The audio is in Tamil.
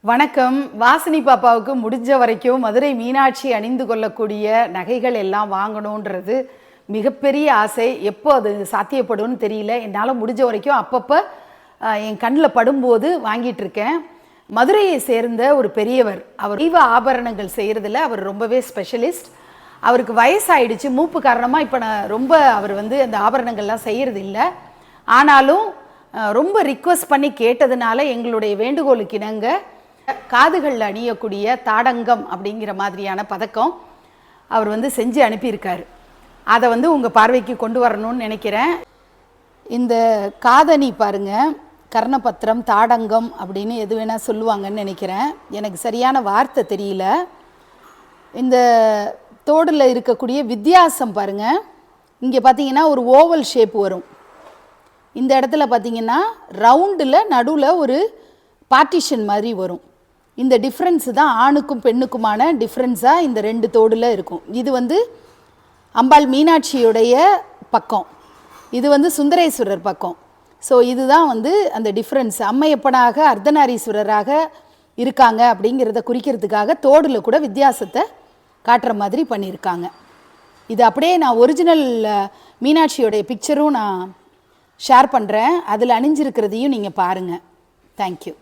வணக்கம். வாசினி பாப்பாவுக்கு முடிஞ்ச வரைக்கும் மதுரை மீனாட்சி அணிந்து கொள்ளக்கூடிய நகைகள் எல்லாம் வாங்கணுன்றது மிகப்பெரிய ஆசை. எப்போ அது சாத்தியப்படும்னு தெரியல. என்னால் முடிஞ்ச வரைக்கும் அப்பப்போ என் கண்ணில் படும்போது வாங்கிட்டு இருக்கேன். மதுரையை சேர்ந்த ஒரு பெரியவர், அவர் தெய்வ ஆபரணங்கள் செய்கிறதுல அவர் ரொம்பவே ஸ்பெஷலிஸ்ட். அவருக்கு வயசாயிடுச்சு, மூப்பு காரணமாக இப்போ அவர் அந்த ஆபரணங்கள்லாம் செய்கிறது இல்லை. ஆனாலும் ரொம்ப ரிக்வெஸ்ட் பண்ணி கேட்டதுனால எங்களுடைய வேண்டுகோளுக்கு இணங்க காதுகளில் அணியக்கூடிய தாடங்கம் அப்படிங்கிற மாதிரியான பதக்கம் அவர் செஞ்சு அனுப்பியிருக்காரு. அதை உங்கள் பார்வைக்கு கொண்டு வரணும்னு நினைக்கிறேன். இந்த காதணி பாருங்க, கர்ணபத்திரம் தாடங்கம் அப்படின்னு எது வேணால் சொல்லுவாங்கன்னு நினைக்கிறேன். எனக்கு சரியான வார்த்தை தெரியல. இந்த தோடில் இருக்கக்கூடிய வித்தியாசம் பாருங்கள். இங்கே பார்த்தீங்கன்னா ஒரு ஓவல் ஷேப் வரும். இந்த இடத்துல பார்த்தீங்கன்னா ரவுண்டில் நடுவில் ஒரு பார்ட்டிஷன் மாதிரி வரும். இந்த டிஃப்ரென்ஸு தான் ஆணுக்கும் பெண்ணுக்குமான டிஃப்ரென்ஸாக இந்த ரெண்டு தோடில் இருக்கும். இது அம்பாள் மீனாட்சியுடைய பக்கம், இது சுந்தரேஸ்வரர் பக்கம். ஸோ இதுதான் அந்த டிஃப்ரென்ஸ். அம்மையப்பனாக அர்த்தநாரீஸ்வரராக இருக்காங்க அப்படிங்கிறத குறிக்கிறதுக்காக தோடில் கூட வித்தியாசத்தை காட்டுற மாதிரி பண்ணியிருக்காங்க. இது அப்படியே நான் ஒரிஜினல் மீனாட்சியோடைய பிக்சரும் நான் ஷேர் பண்ணுறேன். அதில் அணிஞ்சிருக்கிறதையும் நீங்கள் பாருங்கள். தேங்க்யூ.